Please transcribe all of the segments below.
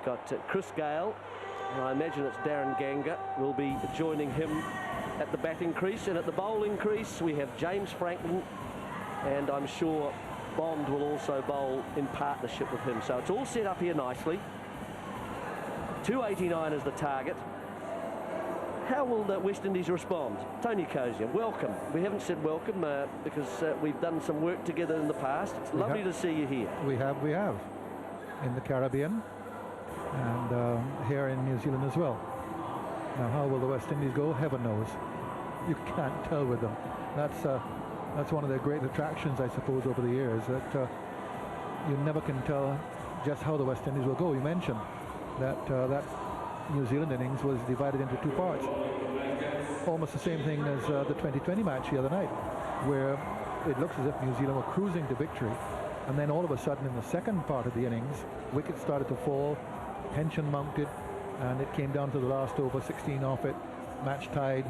We've got Chris Gale, and I imagine it's Darren Ganga will be joining him at the batting crease, and at the bowling crease we have James Franklin, and I'm sure Bond will also bowl in partnership with him. So it's all set up here nicely. 289 is the target. How will the West Indies respond? Tony Cozier, welcome. We haven't said welcome because we've done some work together in the past. It's lovely to see you here. We have. In the Caribbean and here in New Zealand as well. Now, how will the West Indies go? Heaven knows. You can't tell with them. That's one of the great attractions, I suppose, over the years, that you never can tell just how the West Indies will go. You mentioned that that New Zealand innings was divided into two parts. Almost the same thing as the 2020 match the other night, where it looks as if New Zealand were cruising to victory, and then all of a sudden in the second part of the innings, wickets started to fall, tension mounted, and it came down to the last over, 16 off it, match tied.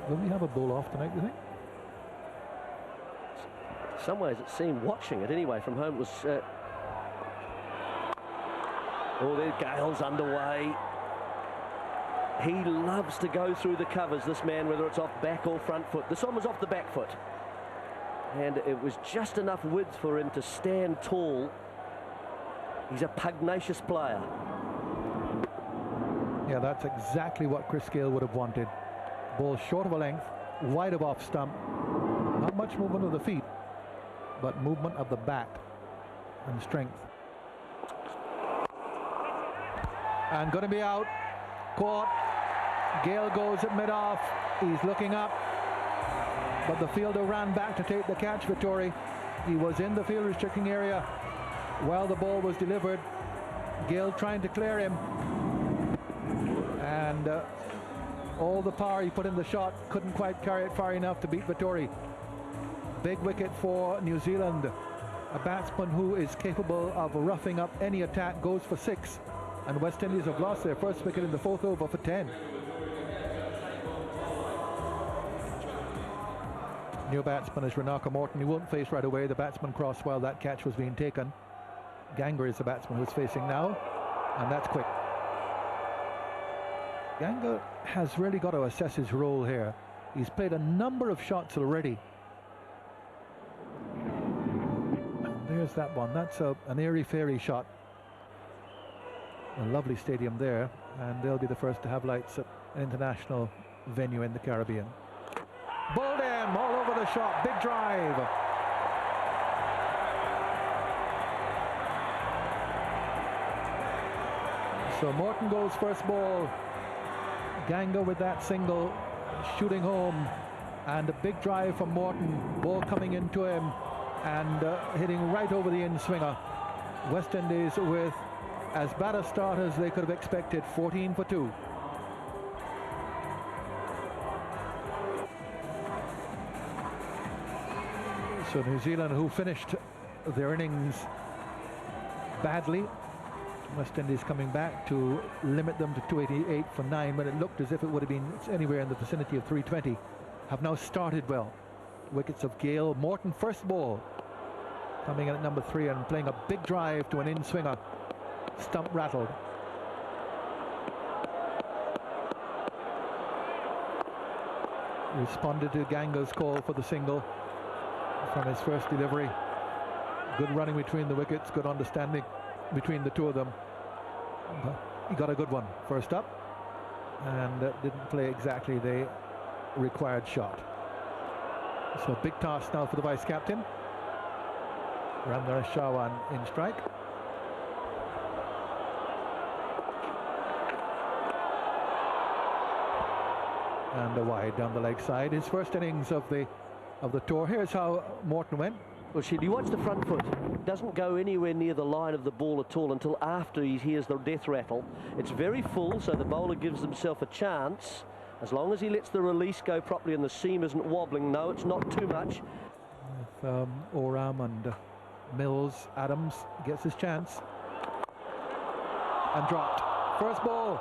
Will we have a bowl off tonight, do you think? In some ways it seemed, watching it anyway from home, it was oh, there Gale's underway. He loves to go through the covers, this man, whether it's off back or front foot. This one was off the back foot, and it was just enough width for him to stand tall. He's a pugnacious player. Yeah, that's exactly what Chris Gale would have wanted. Ball short of a length, wide of off stump. Not much movement of the feet, but movement of the bat and strength. And going to be out. Caught. Gale goes at mid-off. He's looking up, but the fielder ran back to take the catch, Vittori. He was in the field restricting area while the ball was delivered. Gale trying to clear him, and all the power he put in the shot couldn't quite carry it far enough to beat Vittori. Big wicket for New Zealand. A batsman who is capable of roughing up any attack goes for 6, and West Indies have lost their first wicket in the 4th over for 10. New batsman is Renaka Morton. He won't face right away. The batsman crossed while that catch was being taken. Ganga is the batsman who's facing now, and that's quick. Ganga has really got to assess his role here. He's played a number of shots already. And there's that one. That's an airy-fairy shot. A lovely stadium there, and they'll be the first to have lights at an international venue in the Caribbean. Bowled him all over the shot. Big drive. So Morton goes first ball. Ganga with that single, shooting home, and a big drive from Morton. Ball coming into him and hitting right over the in-swinger. West Indies with as bad a start as they could have expected, 14 for 2. So New Zealand, who finished their innings badly, West Indies coming back to limit them to 288 for 9, when it looked as if it would have been anywhere in the vicinity of 320, have now started well. Wickets of Gale. Morton first ball, coming in at number 3 and playing a big drive to an in-swinger. Stump rattled. Responded to Ganga's call for the single from his first delivery. Good running between the wickets, good understanding between the two of them. He got a good one first up, and didn't play exactly the required shot. So big task now for the vice-captain. Ramdhara Shawan in strike. And a wide down the leg side. His first innings of the tour. Here's how Morton went. Well, Sheedy, watch the front foot. Doesn't go anywhere near the line of the ball at all until after he hears the death rattle. It's very full, so the bowler gives himself a chance. As long as he lets the release go properly and the seam isn't wobbling. No, it's not too much. With Oram and Mills, Adams gets his chance. And dropped. First ball.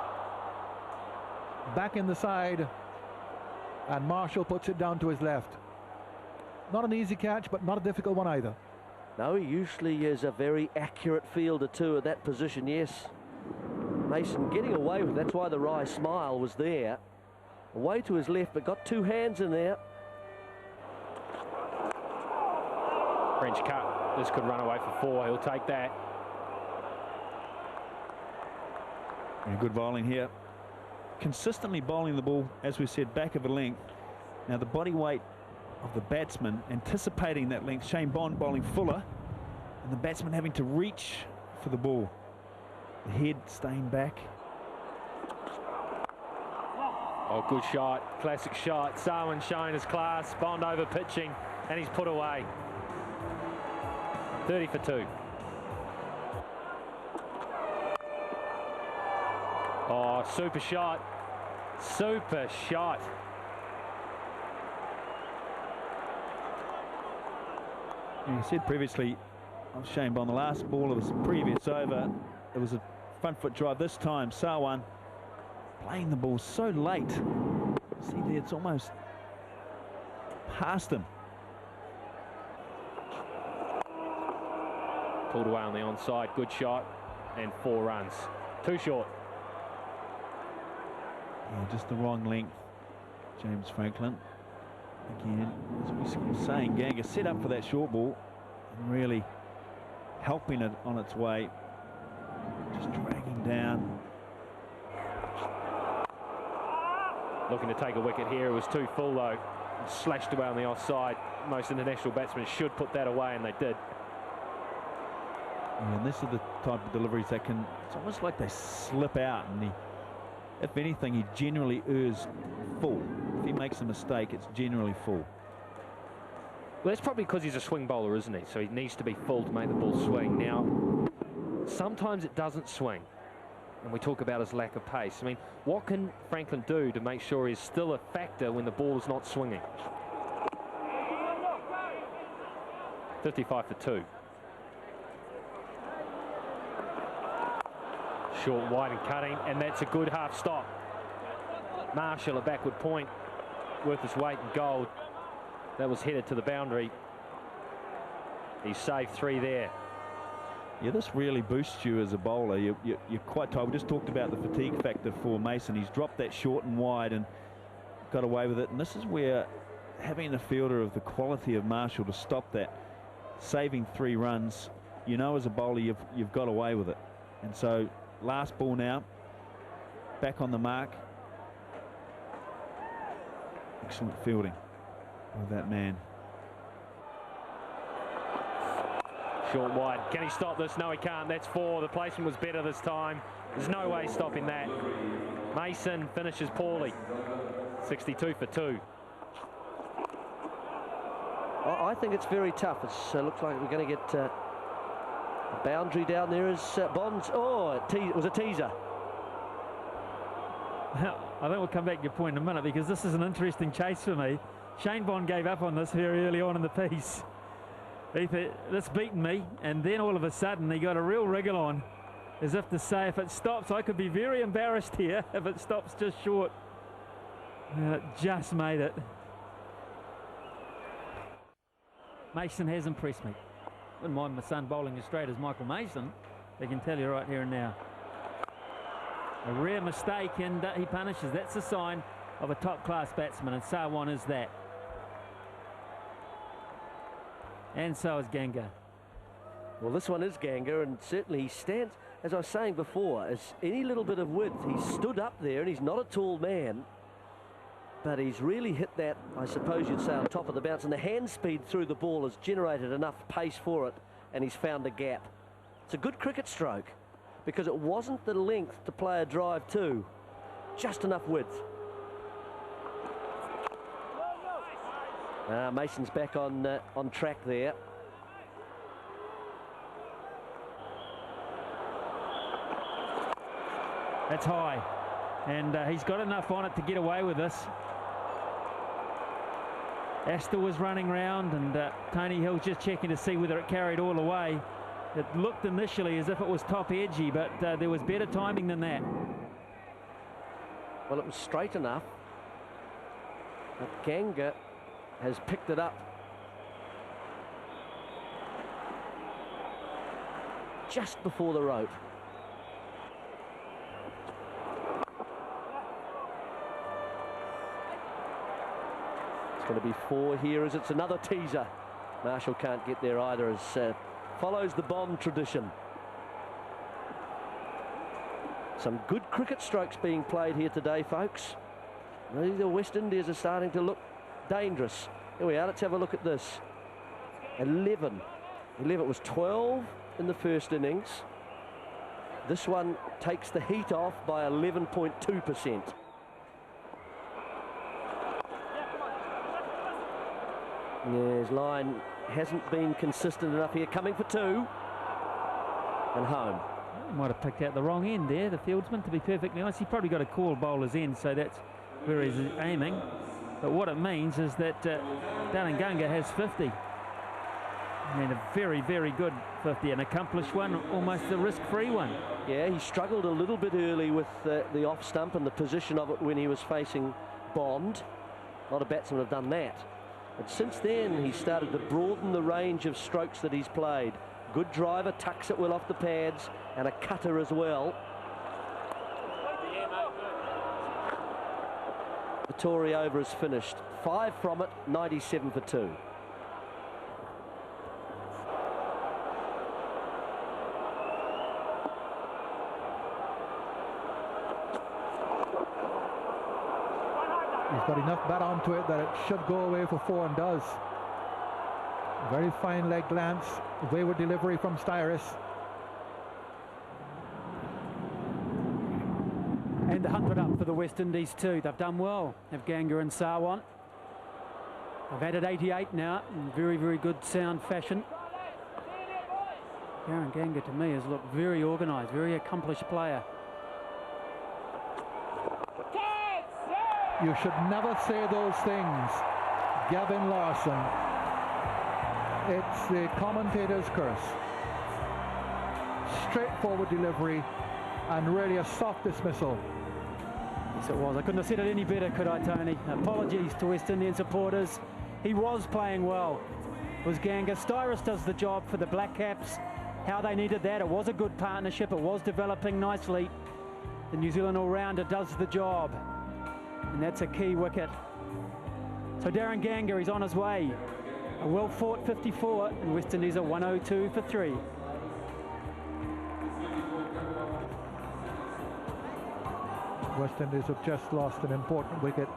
Back in the side. And Marshall puts it down to his left. Not an easy catch, but not a difficult one either. No, he usually is a very accurate fielder too at that position, yes. Mason getting away with it. That's why the wry smile was there. Away to his left, but got two hands in there. French cut. This could run away for 4. He'll take that. Yeah, good bowling here. Consistently bowling the ball, as we said, back of a length. Now the body weight of the batsman anticipating that length. Shane Bond bowling fuller, and the batsman having to reach for the ball. The head staying back. Oh, good shot. Classic shot. Sarwin showing his class. Bond over pitching, and he's put away. 30 for 2. Oh, super shot. Super shot. You said previously of Shane Bond, the last ball of his previous over, it was a front foot drive. This time, Sarwan playing the ball so late. See there, it's almost past him. Pulled away on the onside. Good shot. And 4 runs. Too short. Yeah, just the wrong length. James Franklin. Again, as we were saying, Ganga set up for that short ball and really helping it on its way. Just dragging down. Looking to take a wicket here. It was too full though. Slashed away on the offside. Most international batsmen should put that away, and they did. Yeah, and this is the type of deliveries that can, it's almost like they slip out, and if anything, he generally errs full. If he makes a mistake, it's generally full. Well, that's probably because he's a swing bowler, isn't he? So he needs to be full to make the ball swing. Now, sometimes it doesn't swing, and we talk about his lack of pace. I mean, what can Franklin do to make sure he's still a factor when the ball is not swinging? 55 for 2. Short, wide and cutting, and that's a good half stop. Marshall, a backward point, worth his weight in gold. That was headed to the boundary. He saved 3 there. Yeah, this really boosts you as a bowler. You're quite tired. We just talked about the fatigue factor for Mason. He's dropped that short and wide and got away with it. And this is where having a fielder of the quality of Marshall to stop that, saving 3 runs, you know, as a bowler, you've got away with it. And so last ball now, back on the mark. Excellent fielding of that man. Short, wide. Can he stop this? No, he can't. That's 4. The placement was better this time. There's no way stopping that. Mason finishes poorly. 62 for 2. I think it's very tough. It looks like we're going to get a boundary down there as Bonds. Oh, it was a teaser. I think we'll come back to your point in a minute, because this is an interesting chase for me. Shane Bond gave up on this very early on in the piece. He thought, this beaten me, and then all of a sudden he got a real wriggle on, as if to say, if it stops, I could be very embarrassed here if it stops just short. And it just made it. Mason has impressed me. Wouldn't mind my son bowling as straight as Michael Mason. I can tell you right here and now. A rare mistake, and he punishes. That's a sign of a top-class batsman, and Sarwan is that. And so is Ganga. Well, this one is Ganga, and certainly he stands, as I was saying before, as any little bit of width. He stood up there, and he's not a tall man, but he's really hit that, I suppose you'd say, on top of the bounce, and the hand speed through the ball has generated enough pace for it, and he's found a gap. It's a good cricket stroke, because it wasn't the length to play a drive to, just enough width. Mason's back on track there. That's high, and he's got enough on it to get away with this. Astor was running round, and Tony Hill just checking to see whether it carried all the way. It looked initially as if it was top edgy, but there was better timing than that. Well, it was straight enough, but Ganga has picked it up just before the rope. Going to be 4 here as it's another teaser. Marshall can't get there either, as follows the Bond tradition. Some good cricket strokes being played here today, folks. The West Indies are starting to look dangerous. Here we are, let's have a look at this. 11. It was 12 in the first innings. This one takes the heat off by 11.2%. Yeah, his line hasn't been consistent enough here. Coming for 2. And home. Might have picked out the wrong end there, the fieldsman, to be perfectly honest. He probably got a call bowler's end, so that's where he's aiming. But what it means is that Gunga has 50. I mean, a very, very good 50, an accomplished one, almost a risk-free one. Yeah, he struggled a little bit early with the off stump and the position of it when he was facing Bond. A lot of batsmen have done that. But since then, he started to broaden the range of strokes that he's played. Good driver, tucks it well off the pads, and a cutter as well. The Tory over is finished. 5 from it, 97 for 2. He's got enough bat onto it that it should go away for 4 and does. Very fine leg glance, wayward delivery from Styrus. And 100 up for the West Indies too. They've done well, have Ganga and Sarwan. They've added 88 now in very, very good sound fashion. Darren Ganga to me has looked very organised, very accomplished player. You should never say those things, Gavin Larson. It's the commentator's curse. Straightforward delivery and really a soft dismissal. Yes, it was. I couldn't have said it any better, could I, Tony? Apologies to West Indian supporters. He was playing well. It was Ganga. Styrus does the job for the Black Caps. How they needed that. It was a good partnership. It was developing nicely. The New Zealand all-rounder does the job. And that's a key wicket. So Darren Ganga, he's on his way. A well-fought 54, and West Indies are 102 for 3. West Indies have just lost an important wicket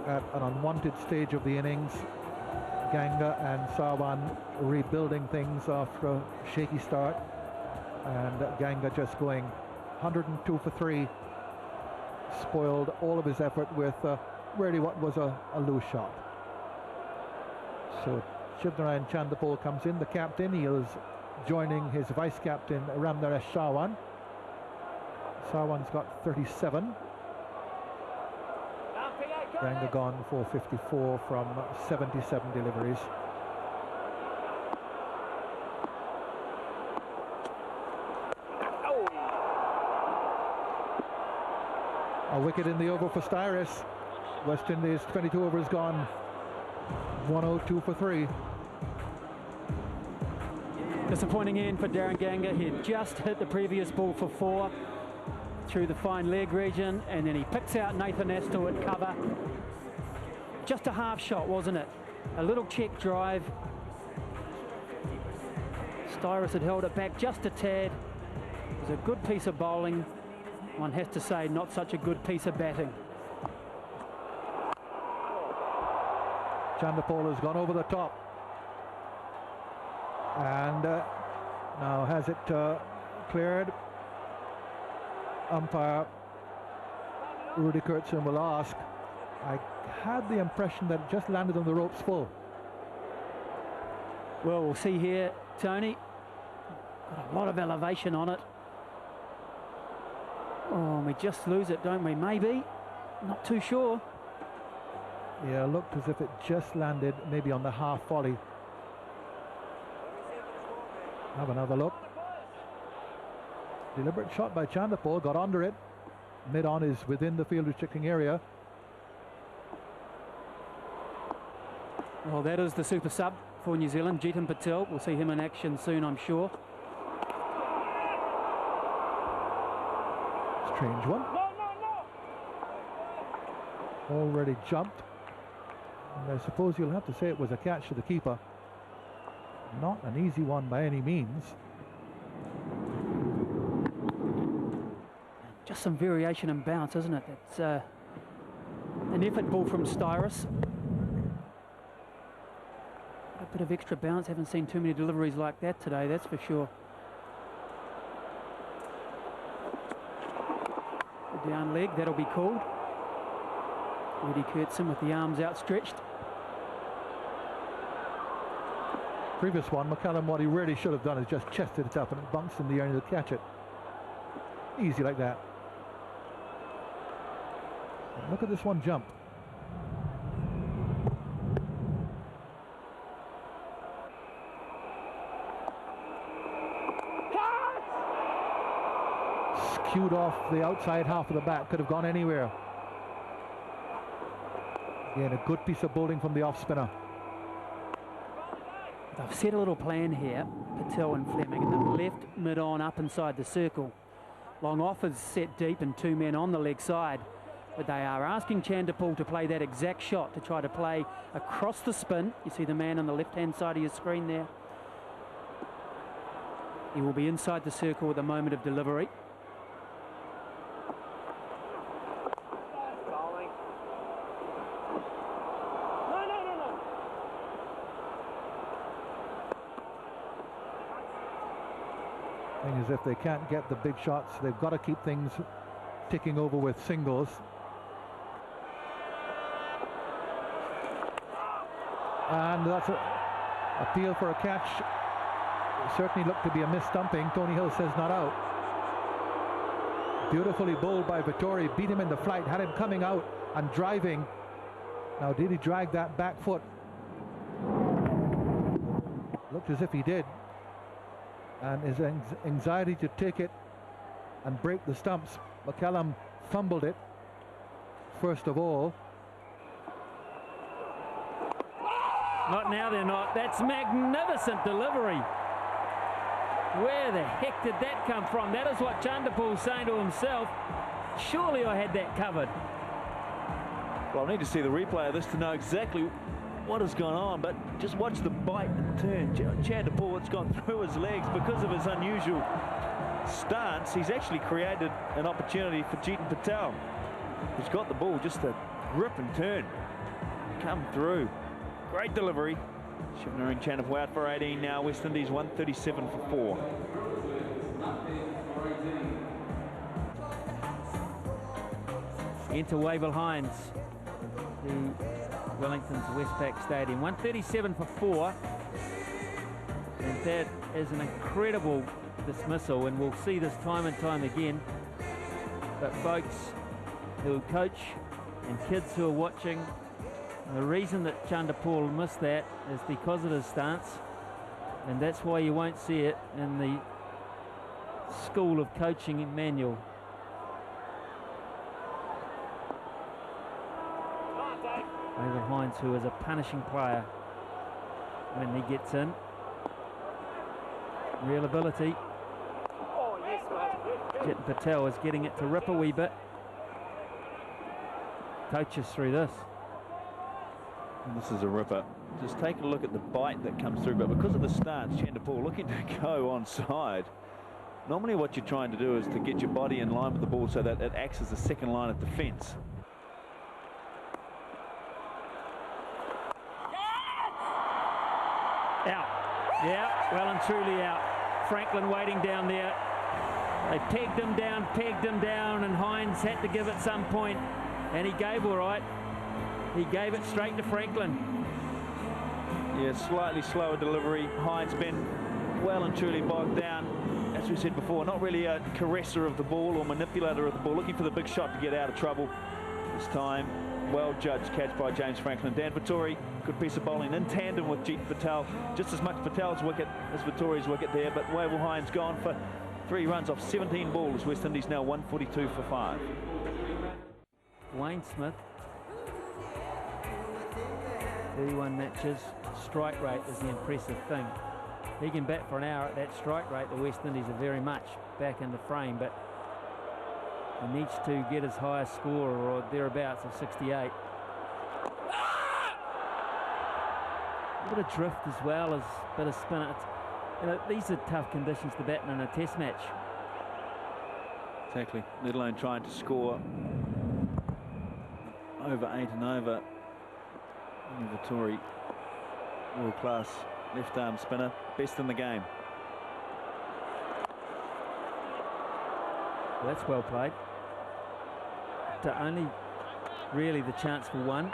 at an unwanted stage of the innings. Ganga and Sarwan rebuilding things after a shaky start, and Ganga just going 102 for 3. Spoiled all of his effort with really what was a loose shot. So Shivnarayan Chandapol comes in, the captain. He is joining his vice-captain Ramnaresh Sarwan. Sarwan's got 37. Ganga gone for 54 from 77 deliveries. A wicket in the over for Styrus. West Indies 22 overs gone. 102 for 3. Disappointing end for Darren Ganga. He had just hit the previous ball for 4 through the fine leg region, and then he picks out Nathan Astor at cover. Just a half shot, wasn't it? A little check drive. Styrus had held it back just a tad. It was a good piece of bowling. One has to say, not such a good piece of batting. Chandapol has gone over the top. And now has it cleared. Umpire Rudy Kurtzen will ask. I had the impression that it just landed on the ropes full. Well, we'll see here, Tony. Got a lot of elevation on it. Oh, we just lose it, don't we? Maybe. Not too sure. Yeah, looked as if it just landed maybe on the half volley. Have another look. Deliberate shot by Chandapol, got under it. Mid-on is within the field restricting area. Well, that is the super sub for New Zealand, Jeetan Patel. We'll see him in action soon, I'm sure. Strange one. Already jumped. And I suppose you'll have to say it was a catch to the keeper. Not an easy one by any means. Just some variation in bounce, isn't it? It's an effort ball from Styrus. A bit of extra bounce. Haven't seen too many deliveries like that today, that's for sure. The down leg, that'll be called. Eddie Kurtzon with the arms outstretched. Previous one, McCallum, what he really should have done is just chested it up and it bounced in the air and he'll catch it. Easy like that. And look at this one jump. Skewed off the outside half of the bat, could have gone anywhere. Again, a good piece of bowling from the off spinner. They've set a little plan here, Patel and Fleming, and they've left mid-on up inside the circle. Long off is set deep and two men on the leg side, but they are asking Chanderpaul to play that exact shot, to try to play across the spin. You see the man on the left-hand side of your screen there. He will be inside the circle at the moment of delivery. Thing is, if they can't get the big shots, they've got to keep things ticking over with singles. And that's an appeal for a catch. It certainly looked to be a mis-stumping. Tony Hill says not out. Beautifully bowled by Vittori, beat him in the flight, had him coming out and driving. Now, did he drag that back foot? Looked as if he did. And his anxiety to take it and break the stumps. McCallum fumbled it first of all. Not now, they're not. That's magnificent delivery. Where the heck did that come from? That is what Chanderpaul's saying to himself. Surely I had that covered. Well, I need to see the replay of this to know exactly what has gone on, but just watch the bite and turn. Chanderpaul, it's gone through his legs because of his unusual stance. He's actually created an opportunity for Jeetan Patel, who's got the ball, just a rip and turn, come through. Great delivery. Shivnering Chanderpaul out for 18 now. West Indies 137 for 4. Enter Wavell Hines, Wellington's Westpac Stadium. 137 for 4. And that is an incredible dismissal, and we'll see this time and time again. But folks who coach and kids who are watching, the reason that Chanderpaul missed that is because of his stance, and that's why you won't see it in the school of coaching manual. Wavell Hines, who is a punishing player when he gets in. Real ability. Jeetan Patel is getting it to rip a wee bit. Coaches through this. And this is a ripper. Just take a look at the bite that comes through, but because of the stance, Chanderpaul looking to go onside. Normally what you're trying to do is to get your body in line with the ball so that it acts as a second line of defence. Out. Yeah, well and truly out. Franklin waiting down there. They pegged him down, and Hines had to give at some point, and he gave all right. He gave it straight to Franklin. Yeah, slightly slower delivery. Hines been well and truly bogged down. As we said before, not really a caresser of the ball or manipulator of the ball, looking for the big shot to get out of trouble. This time, well judged catch by James Franklin. Dan Vittori, good piece of bowling in tandem with Jeetan Patel. Just as much Patel's wicket as Vittori's wicket there, but Wavell Hines gone for 3 runs off 17 balls. West Indies now 142 for 5. Wayne Smith, 31 matches. Strike rate is the impressive thing. He can bat for an hour at that strike rate. The West Indies are very much back in the frame, but he needs to get his highest score or thereabouts of 68. bit of drift as well as a bit of spin. You know, these are tough conditions to bat in a test match. Exactly, let alone trying to score over 8 and over. Vittori, world-class left-arm spinner, best in the game. Well, that's well played. To only really the chance for one.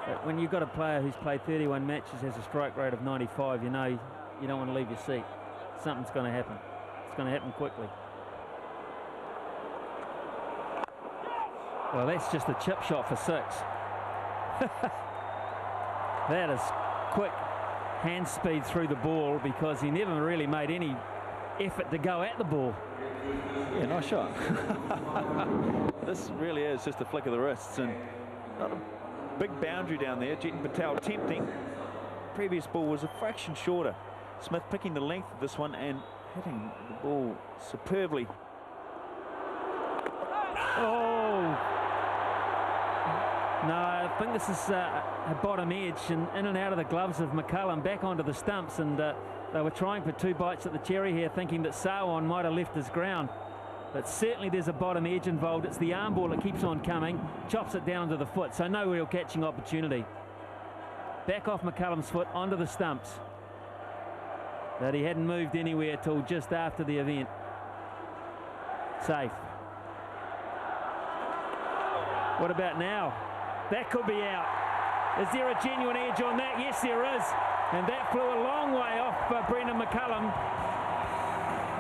But when you've got a player who's played 31 matches, has a strike rate of 95, you know you don't want to leave your seat. Something's going to happen. It's going to happen quickly. Well, that's just a chip shot for 6. That is quick hand speed through the ball, because he never really made any effort to go at the ball. Yeah, nice shot. This really is just a flick of the wrists, and not a big boundary down there. Jetan Patel tempting. Previous ball was a fraction shorter. Smith picking the length of this one and hitting the ball superbly. Oh! No, I think this is a bottom edge, and in and out of the gloves of McCullum, back onto the stumps, and they were trying for 2 bites at the cherry here, thinking that Sarwan might have left his ground. But certainly there's a bottom edge involved. It's the arm ball that keeps on coming, chops it down to the foot, so no real catching opportunity. Back off McCullum's foot onto the stumps. But he hadn't moved anywhere till just after the event. Safe. What about now? That could be out. Is there a genuine edge on that? Yes, there is. And that flew a long way off Brendan McCullum.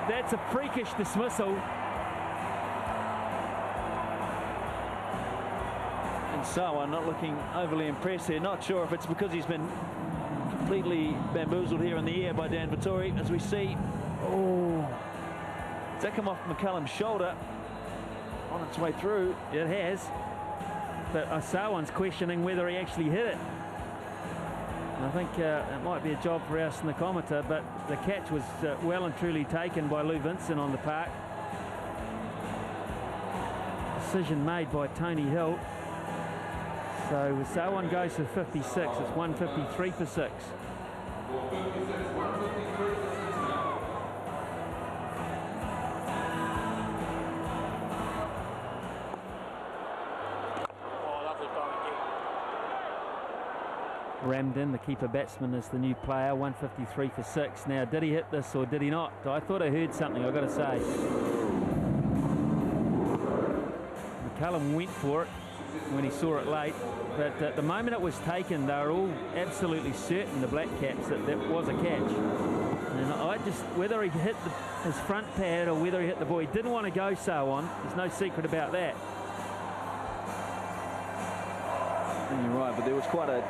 That's a freakish dismissal. And Sarwan not looking overly impressed here. Not sure if it's because he's been completely bamboozled here in the air by Dan Vittori, as we see. Oh, does that come off McCullum's shoulder on its way through? It has. But Sarwan's questioning whether he actually hit it. I think it might be a job for our sneakometer, but the catch was well and truly taken by Lou Vincent on the park. Decision made by Tony Hill. So Sarwan goes for 56. It's 153 for 6. Rammed in, the keeper batsman is the new player, 153 for 6. Now, did he hit this or did he not? I thought I heard something, I've got to say. McCullum went for it when he saw it late, but at the moment it was taken, they were all absolutely certain, the Black Caps, that that was a catch. And I just, whether he hit his front pad or whether he hit the ball, he didn't want to go Sarwan. There's no secret about that. And you're right, but there was quite a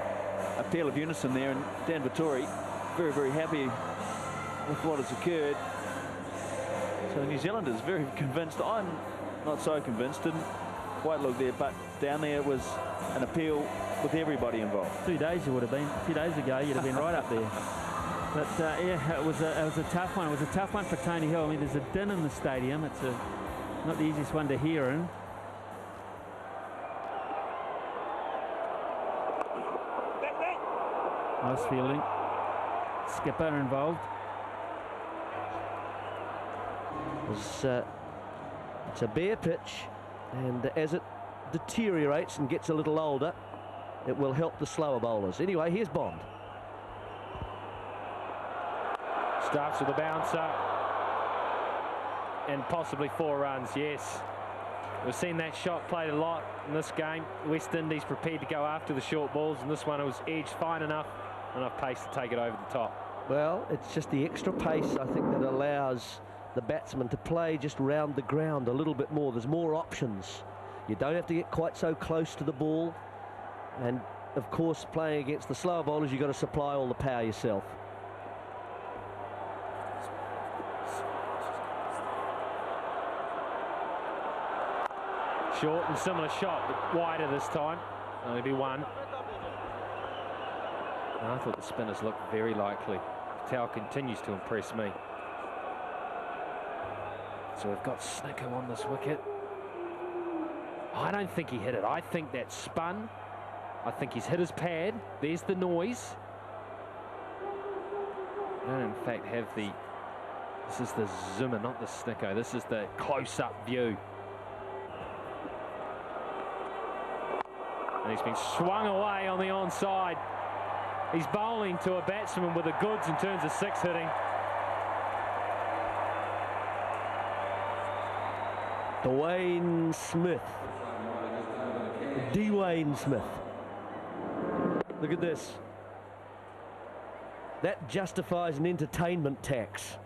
peal of unison there, and Dan Vittori very, very happy with what has occurred. So the New Zealanders very convinced. I'm not so convinced, didn't quite look there, but down there it was an appeal with everybody involved. 2 days it would have been. 2 days ago you'd have been right up there. But yeah, it was a tough one. It was a tough one for Tony Hill. I mean, there's a din in the stadium. It's not the easiest one to hear in. Nice fielding. Skipper involved. It's a bare pitch, and as it deteriorates and gets a little older, it will help the slower bowlers. Anyway, here's Bond. Starts with a bouncer. And possibly 4 runs, yes. We've seen that shot played a lot in this game. West Indies prepared to go after the short balls, and this one it was edged fine enough pace to take it over the top. Well, it's just the extra pace, I think, that allows the batsman to play just round the ground a little bit more. There's more options. You don't have to get quite so close to the ball. And, of course, playing against the slower bowlers, you've got to supply all the power yourself. Short and similar shot, but wider this time. Only be 1. And I thought the spinners looked very likely. Patel continues to impress me. So we've got Snicker on this wicket. I don't think he hit it. I think that spun I think he's hit his pad. There's the noise. I don't, in fact, have the... This is the zoomer, not the snicko. This is the close-up view. And he's been swung away on the onside. He's bowling to a batsman with the goods in terms of six hitting. Dwayne Smith. Dwayne Smith. Look at this. That justifies an entertainment tax.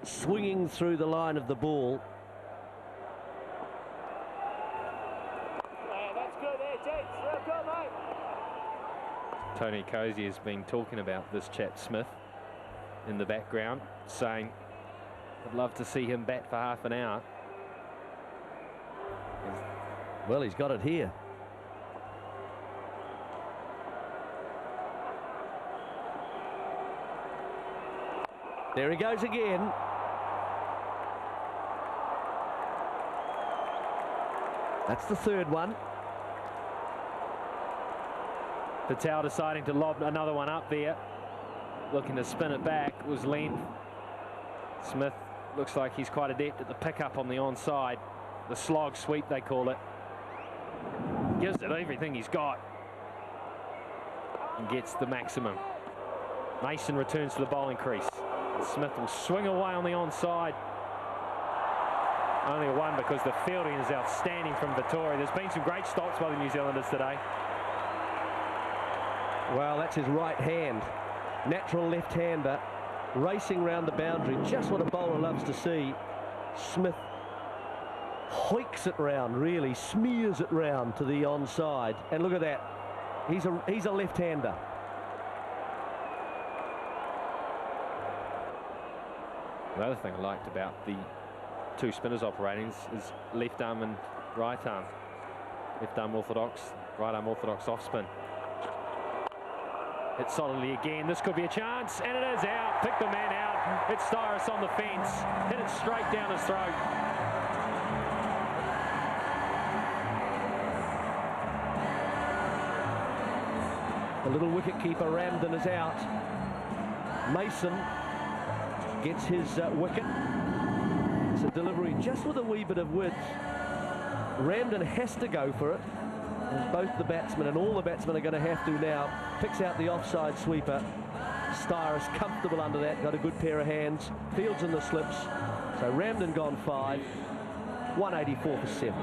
Swinging through the line of the ball. Tony Cozy has been talking about this chap Smith in the background, saying, I'd love to see him bat for half an hour. Well, he's got it here. There he goes again. That's the third one. Patel deciding to lob another one up there. Looking to spin it back. It was length. Smith looks like he's quite adept at the pickup on the onside. The slog sweep, they call it. Gives it everything he's got. And gets the maximum. Mason returns to the bowling crease. Smith will swing away on the onside. Only a one because the fielding is outstanding from Vittori. There's been some great stops by the New Zealanders today. Well, that's his right hand. Natural left-hander, racing round the boundary. Just what a bowler loves to see. Smith hoiks it round, really, smears it round to the onside. And look at that. He's a left-hander. The other thing I liked about the two spinners operating is left arm and right arm. Left arm orthodox, right arm orthodox off spin. Hit solidly again. This could be a chance, and it is out. Pick the man out. It's Styrus on the fence. Hit it straight down his throat. The little wicket-keeper Ramden is out. Mason gets his wicket. It's a delivery just with a wee bit of width. Ramden has to go for it. As both the batsmen and all the batsmen are going to have to now. Picks out the offside sweeper. Styrus comfortable under that. Got a good pair of hands. Fields in the slips. So Ramden gone 5. 184 for 7.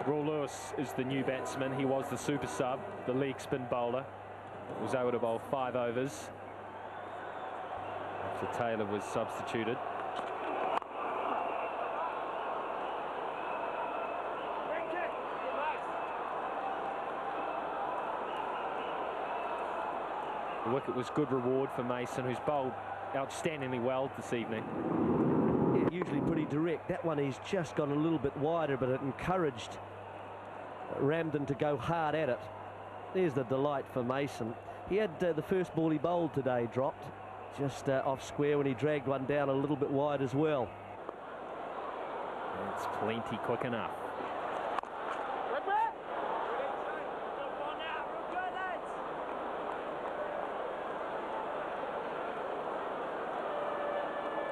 Raw Lewis is the new batsman. He was the super sub, the leg spin bowler. Was able to bowl 5 overs after Taylor was substituted. The wicket was good reward for Mason, who's bowled outstandingly well this evening. Yeah, usually pretty direct. That one he's just gone a little bit wider, but it encouraged Ramden to go hard at it. There's the delight for Mason. He had the first ball he bowled today dropped just off square when he dragged one down a little bit wide as well. It's plenty quick enough.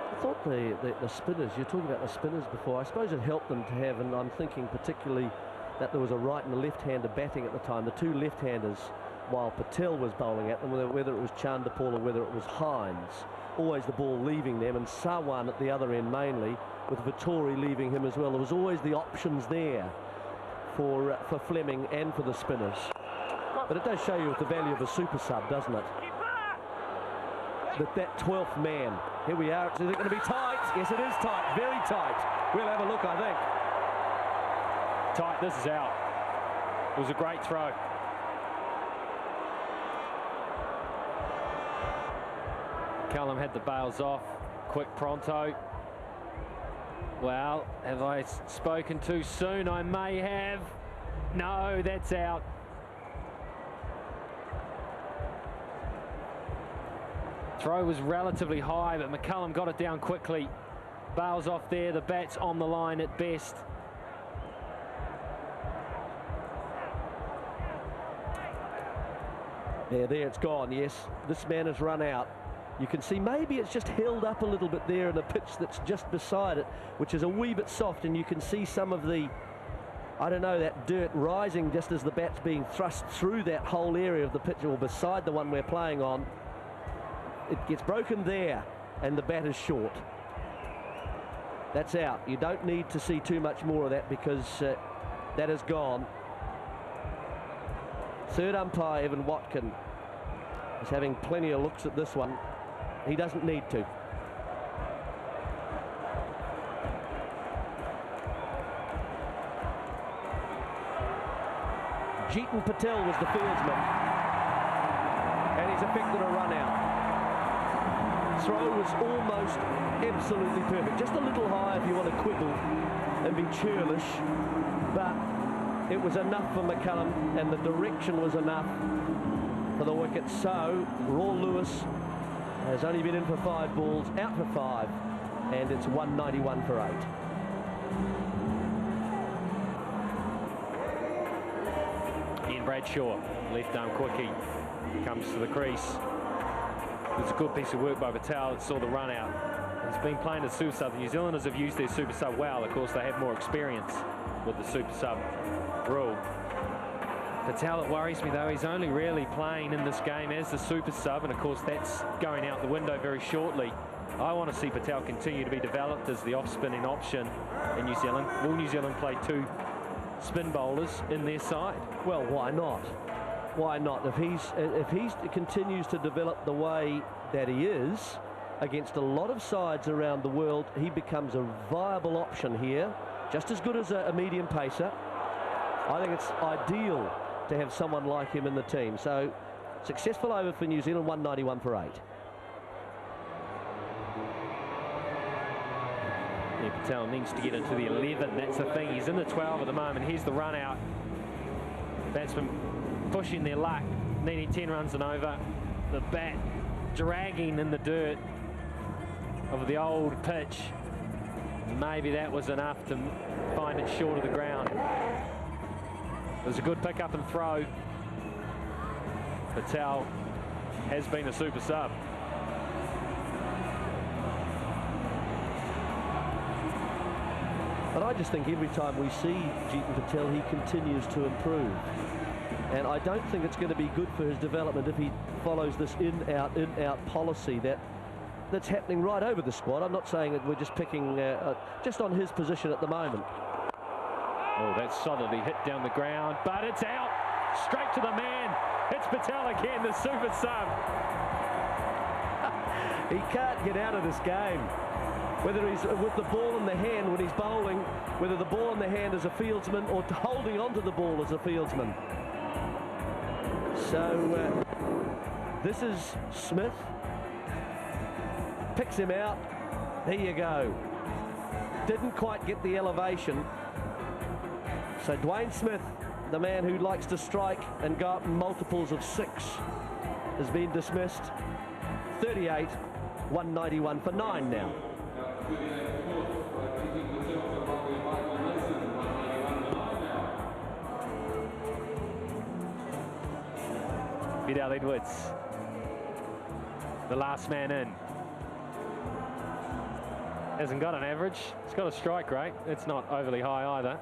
I thought the spinners, you're talking about the spinners before, I suppose it helped them to have, and I'm thinking particularly that there was a right and a left-hander batting at the time. The two left-handers, while Patel was bowling at them, whether it was Chandapal or whether it was Hines, always the ball leaving them, and Sawan at the other end mainly, with Vittori leaving him as well. There was always the options there for Fleming and for the spinners. But it does show you the value of a super sub, doesn't it? That 12th man. Here we are. Is it going to be tight? Yes, it is tight. Very tight. We'll have a look, I think. Tight. This is out. It was a great throw. Callum had the bails off. Quick pronto. Well, have I spoken too soon? I may have. No, that's out. Throw was relatively high, but McCullum got it down quickly. Bale's off there, the bat's on the line at best. There, it's gone, yes. This man has run out. You can see maybe it's just held up a little bit there in a pitch that's just beside it, which is a wee bit soft, and you can see some of the, I don't know, that dirt rising just as the bat's being thrust through that whole area of the pitch, or beside the one we're playing on. It gets broken there, and the bat is short. That's out. You don't need to see too much more of that because that is gone. Third umpire, Evan Watkin, is having plenty of looks at this one. He doesn't need to. Jeetan Patel was the fieldsman, and he's affected a run out. Throw was almost absolutely perfect. Just a little high if you want to quibble and be churlish, but it was enough for McCullum, and the direction was enough for the wicket. So Raul Lewis has only been in for 5 balls, out for 5, and it's 191 for 8. Ian Bradshaw, left arm quickie, comes to the crease. It's a good piece of work by Patel. It saw the run out. He's been playing the super sub. The New Zealanders have used their super sub well. Of course, they have more experience with the super sub rule. Patel, it worries me though, he's only really playing in this game as the super sub, and of course that's going out the window very shortly. I want to see Patel continue to be developed as the off-spinning option in New Zealand. Will New Zealand play 2 spin bowlers in their side? Well, why not? Why not? If he continues to develop the way that he is against a lot of sides around the world, he becomes a viable option here, just as good as a medium pacer. I think it's ideal to have someone like him in the team. So successful over for New Zealand, 191 for 8. Yeah, Patel needs to get into the 11. That's the thing. He's in the 12 at the moment. Here's the run out. Batsman pushing their luck, needing 10 runs and over. The bat dragging in the dirt of the old pitch. Maybe that was enough to find it short of the ground. It was a good pick up and throw. Patel has been a super sub. But I just think every time we see Jeetan Patel, he continues to improve. And I don't think it's going to be good for his development if he follows this in-out policy that's happening right over the squad. I'm not saying that we're just picking just on his position at the moment. Oh, that's solidly hit down the ground, but it's out. Straight to the man. It's Patel again, the super sub. He can't get out of this game. Whether he's with the ball in the hand when he's bowling, whether the ball in the hand as a fieldsman or holding onto the ball as a fieldsman. So this is Smith. Picks him out. There you go. Didn't quite get the elevation. So Dwayne Smith, the man who likes to strike and go up in multiples of 6, has been dismissed. 38, 191 for 9 now. Vidal Edwards, the last man in. Hasn't got an average. It's got a strike rate. It's not overly high either.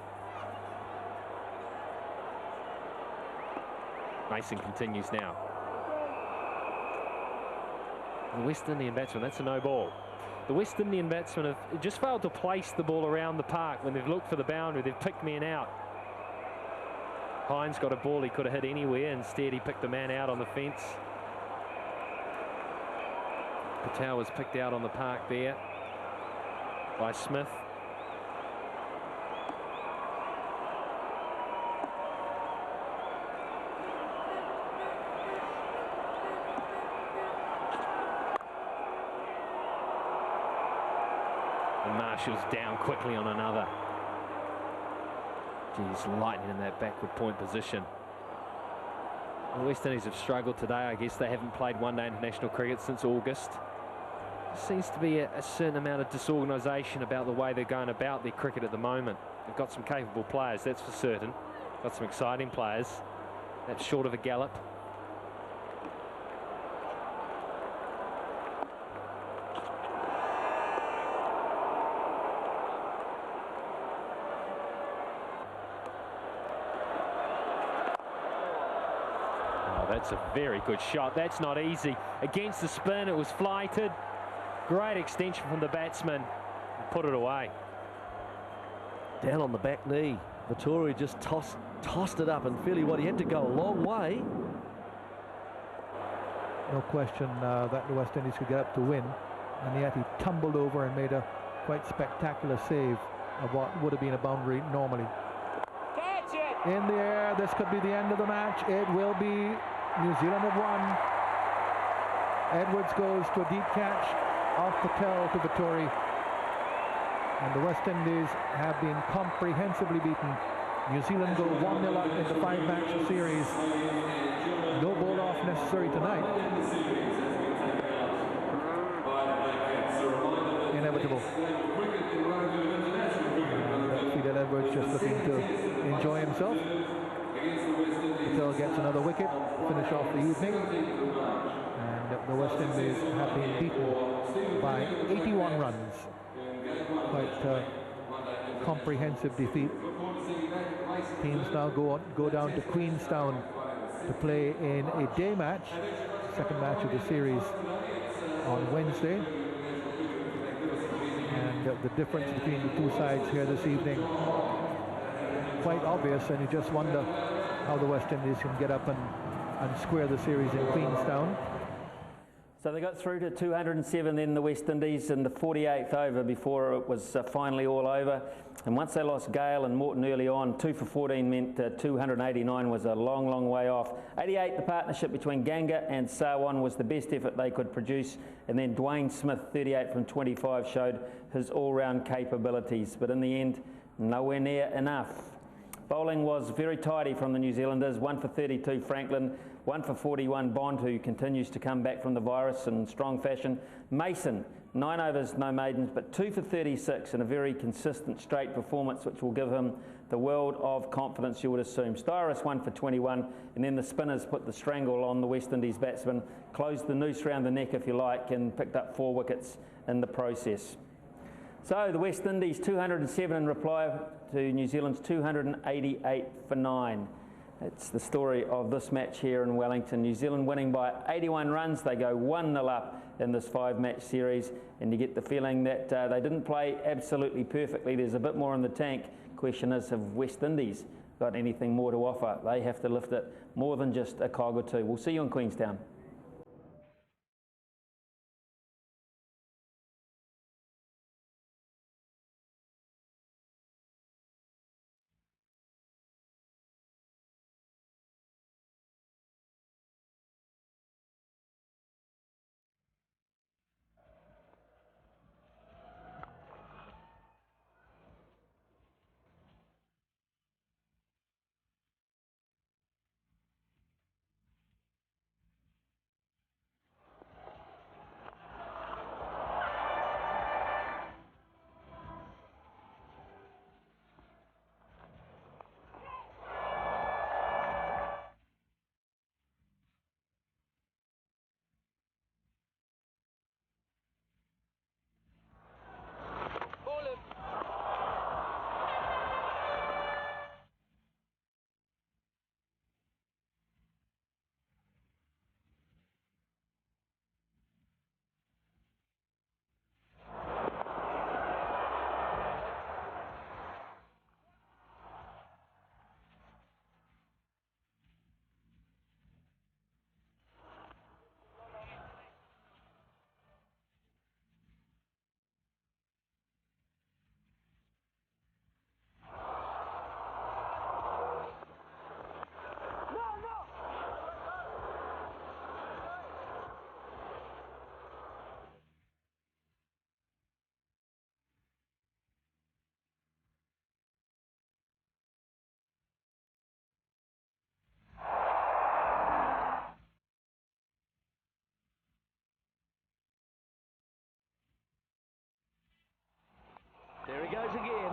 Mason continues now. The West Indian batsman, that's a no ball. The West Indian batsmen have just failed to place the ball around the park when they've looked for the boundary. They've picked men out. Hines got a ball he could have hit anywhere. Instead, he picked the man out on the fence. Patel was picked out on the park there by Smith. And Marshall's down quickly on another. Geez, lightning in that backward point position. The West Indies have struggled today. I guess they haven't played one-day international cricket since August. seems to be a certain amount of disorganisation about the way they're going about their cricket at the moment. They've got some capable players, that's for certain. Got some exciting players. That's short of a gallop. That's a very good shot. That's not easy. Against the spin, it was flighted. Great extension from the batsman. Put it away. Down on the back knee. Vittori just tossed it up, and Philly, what, he had to go a long way. No question that the West Indies could get up to win, and yet he tumbled over and made a quite spectacular save of what would have been a boundary normally. Catch it! In the air, this could be the end of the match. It will be. New Zealand have won. Edwards goes to a deep catch off the towel to Vittori. And the West Indies have been comprehensively beaten. New Zealand go 1-0 up in the 5-match series. No ball off necessary tonight. Inevitable. And Fidel Edwards just looking to enjoy himself. Patel gets another wicket, finish off the evening, and the West Indies have been beaten by 81 runs. Quite comprehensive defeat. Teams now go down to Queenstown to play in a day match, second match of the series on Wednesday. And the difference between the two sides here this evening, quite obvious, and you just wonder how the West Indies can get up and square the series in Queenstown. So they got through to 207 in the West Indies in the 48th over before it was finally all over. And once they lost Gale and Morton early on, 2 for 14 meant 289 was a long, long way off. 88, the partnership between Ganga and Sarwan was the best effort they could produce. And then Dwayne Smith, 38 from 25, showed his all-round capabilities. But in the end, nowhere near enough. Bowling was very tidy from the New Zealanders. 1 for 32 Franklin, 1 for 41 Bond, who continues to come back from the virus in strong fashion. Mason, 9 overs, no maidens, but 2 for 36 in a very consistent straight performance, which will give him the world of confidence, you would assume. Styrus 1 for 21, and then the spinners put the strangle on the West Indies batsman, closed the noose round the neck, if you like, and picked up 4 wickets in the process. So the West Indies 207 in reply to New Zealand's 288 for 9. It's the story of this match here in Wellington. New Zealand winning by 81 runs. They go 1-0 up in this 5-match series, and you get the feeling that they didn't play absolutely perfectly. There's a bit more in the tank. Question is, have West Indies got anything more to offer? They have to lift it more than just a cog or two. We'll see you in Queenstown. goes again.